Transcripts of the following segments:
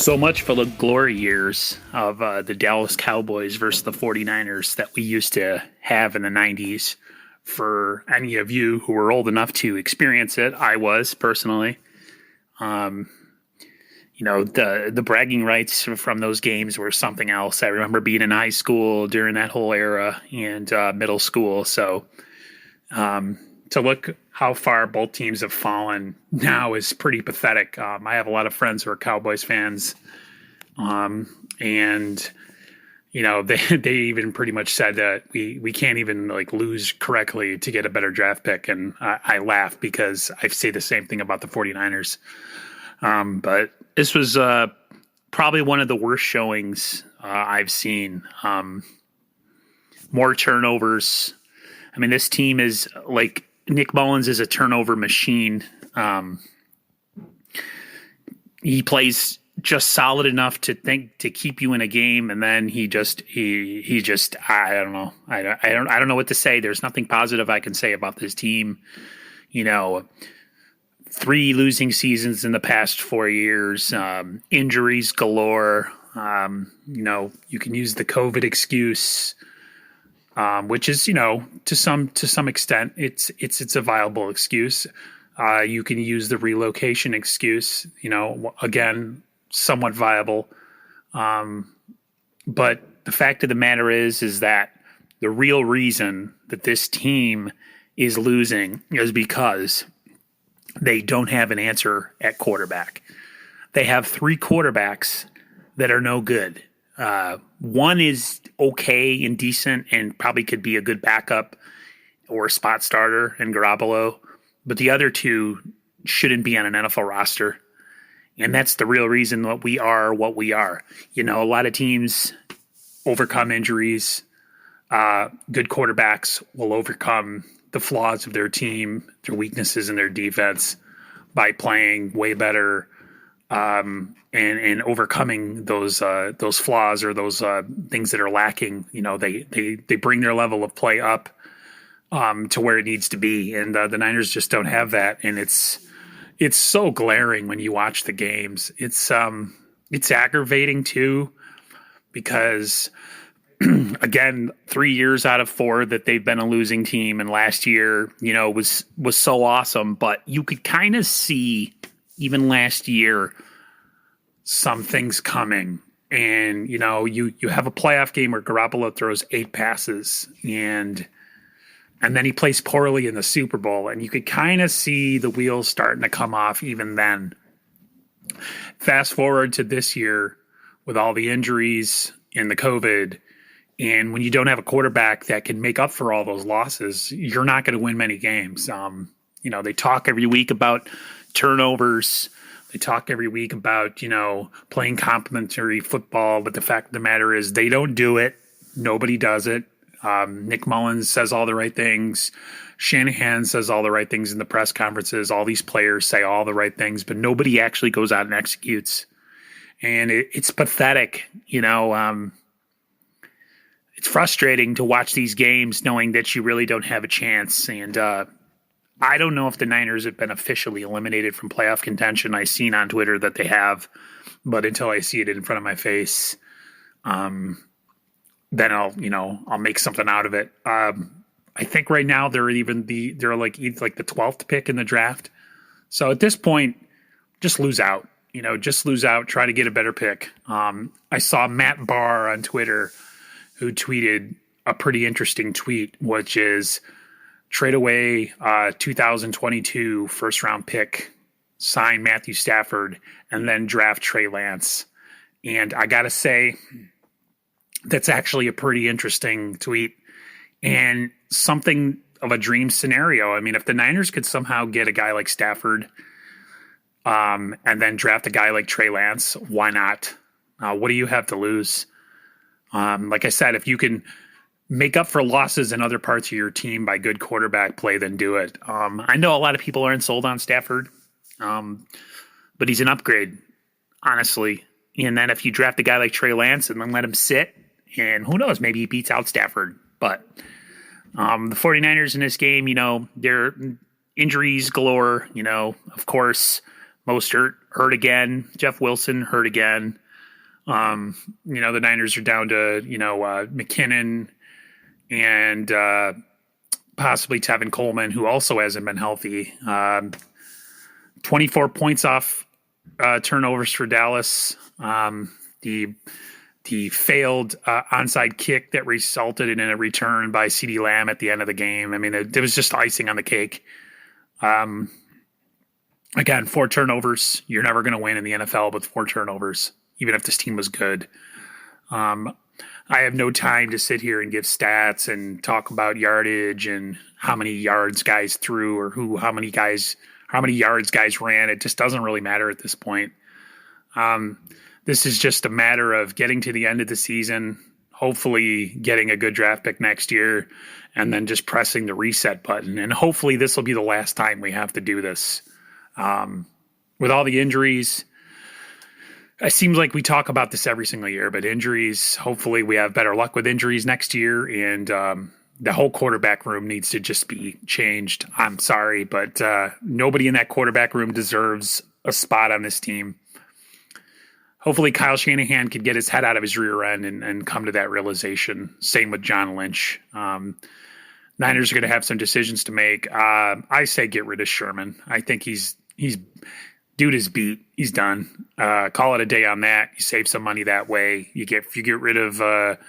So much for the glory years of the Dallas Cowboys versus the 49ers that we used to have in the 90s. For any of you who were old enough to experience it, I was personally. Um, the bragging rights from those games were something else. I remember being in high school during that whole era and middle school. So to look how far both teams have fallen now is pretty pathetic. I have a lot of friends who are Cowboys fans, and they even pretty much said that we can't even lose correctly to get a better draft pick, and I laugh because I say the same thing about the 49ers. But this was probably one of the worst showings I've seen. More turnovers. I mean, this team is like Nick Mullins is a turnover machine. He plays just solid enough to keep you in a game, and then he just I don't know. I don't know what to say. There's nothing positive I can say about this team. 3 losing seasons in the past 4 years, injuries galore. You can use the COVID excuse. Which is, to some extent, it's a viable excuse. You can use the relocation excuse, again, somewhat viable. But the fact of the matter is that the real reason that this team is losing is because they don't have an answer at quarterback. They have 3 quarterbacks that are no good. One is okay and decent and probably could be a good backup or a spot starter in Garoppolo, but the other 2 shouldn't be on an NFL roster. And that's the real reason that we are what we are. A lot of teams overcome injuries. Good quarterbacks will overcome the flaws of their team, their weaknesses in their defense by playing way better, and overcoming those flaws or those things that are lacking. They bring their level of play up to where it needs to be, and the Niners just don't have that. And it's so glaring when you watch the games. It's aggravating too, because again, 3 years out of 4 that they've been a losing team, and last year, was so awesome. But you could kind of see even last year some things coming, and you have a playoff game where Garoppolo throws 8 passes, and then he plays poorly in the Super Bowl, and you could kind of see the wheels starting to come off even then. Fast forward to this year with all the injuries and the COVID, and when you don't have a quarterback that can make up for all those losses, you're not going to win many games. They talk every week about turnovers. They talk every week about, playing complementary football, but the fact of the matter is they don't do it. Nobody does it. Nick Mullins says all the right things. Shanahan says all the right things in the press conferences. All these players say all the right things, but nobody actually goes out and executes. And it's pathetic. It's frustrating to watch these games knowing that you really don't have a chance. And I don't know if the Niners have been officially eliminated from playoff contention. I've seen on Twitter that they have, but until I see it in front of my face, then I'll make something out of it. I think right now they're like the 12th pick in the draft. So at this point, just lose out. Try to get a better pick. I saw Matt Barr on Twitter who tweeted a pretty interesting tweet, which is trade away 2022 first round pick, sign Matthew Stafford, and then draft Trey Lance. And I got to say, that's actually a pretty interesting tweet and something of a dream scenario. I mean, if the Niners could somehow get a guy like Stafford and then draft a guy like Trey Lance, why not? What do you have to lose? Like I said, if you can make up for losses in other parts of your team by good quarterback play, then do it. I know a lot of people aren't sold on Stafford, but he's an upgrade, honestly. And then if you draft a guy like Trey Lance and then let him sit, and who knows, maybe he beats out Stafford. But the 49ers in this game, they're injuries galore. Of course, Mostert hurt again. Jeff Wilson hurt again. The Niners are down to, McKinnon and possibly Tevin Coleman, who also hasn't been healthy. 24 points off turnovers for Dallas. The failed onside kick that resulted in a return by CeeDee Lamb at the end of the game. I mean, it was just icing on the cake. Again, 4 turnovers. You're never going to win in the NFL with 4 turnovers, even if this team was good. I have no time to sit here and give stats and talk about yardage and how many yards guys threw or how many yards guys ran. It just doesn't really matter at this point. This is just a matter of getting to the end of the season, hopefully getting a good draft pick next year, and then just pressing the reset button. And hopefully this will be the last time we have to do this. With all the injuries, it seems like we talk about this every single year, but injuries, hopefully we have better luck with injuries next year. And the whole quarterback room needs to just be changed. I'm sorry, but nobody in that quarterback room deserves a spot on this team. Hopefully Kyle Shanahan could get his head out of his rear end and come to that realization. Same with John Lynch. Niners are going to have some decisions to make. I say get rid of Sherman. I think he's dude is beat. He's done. Call it a day on that. You save some money that way. If you get rid of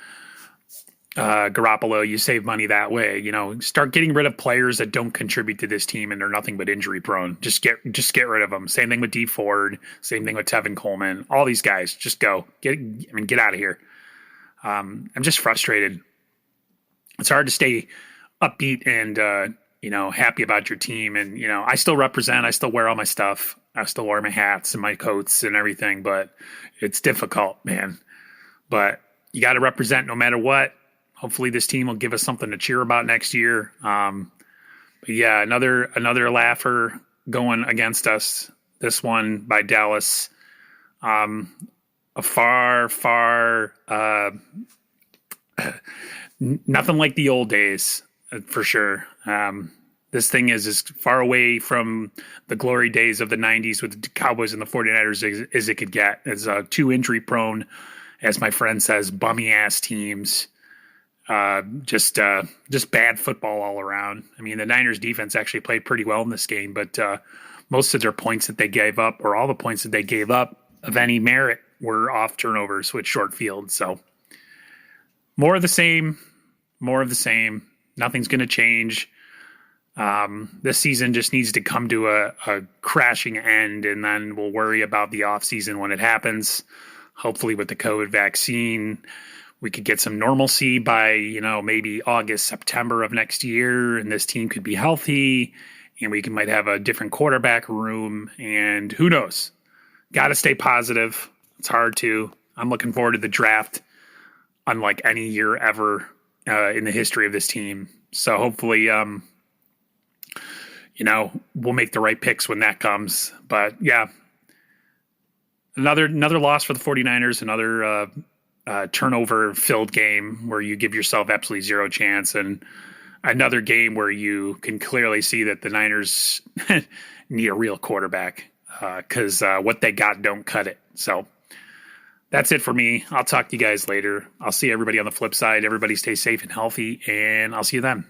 Garoppolo, you save money that way. Start getting rid of players that don't contribute to this team and they're nothing but injury prone. Just get rid of them. Same thing with D Ford. Same thing with Tevin Coleman. All these guys, just go. Get out of here. I'm just frustrated. It's hard to stay upbeat and happy about your team. And I still represent. I still wear all my stuff. I still wear my hats and my coats and everything. But it's difficult, man. But you got to represent no matter what. Hopefully this team will give us something to cheer about next year. But yeah, another laugher going against us. This one by Dallas. A far nothing like the old days for sure. This thing is as far away from the glory days of the 90s with the Cowboys and the 49ers as it could get. It's too injury prone, as my friend says, bummy ass teams. Just bad football all around. I mean, the Niners defense actually played pretty well in this game, but most of their points that they gave up, or all the points that they gave up of any merit, were off turnovers with short fields. So more of the same. Nothing's going to change. This season just needs to come to a crashing end, and then we'll worry about the offseason when it happens. Hopefully with the COVID vaccine, we could get some normalcy by, maybe August, September of next year, and this team could be healthy, and we might have a different quarterback room, and who knows? Got to stay positive. It's hard to. I'm looking forward to the draft, unlike any year ever in the history of this team. So hopefully, we'll make the right picks when that comes. But yeah, another loss for the 49ers, another turnover-filled game where you give yourself absolutely zero chance, and another game where you can clearly see that the Niners need a real quarterback because what they got don't cut it. So that's it for me. I'll talk to you guys later. I'll see everybody on the flip side. Everybody stay safe and healthy, and I'll see you then.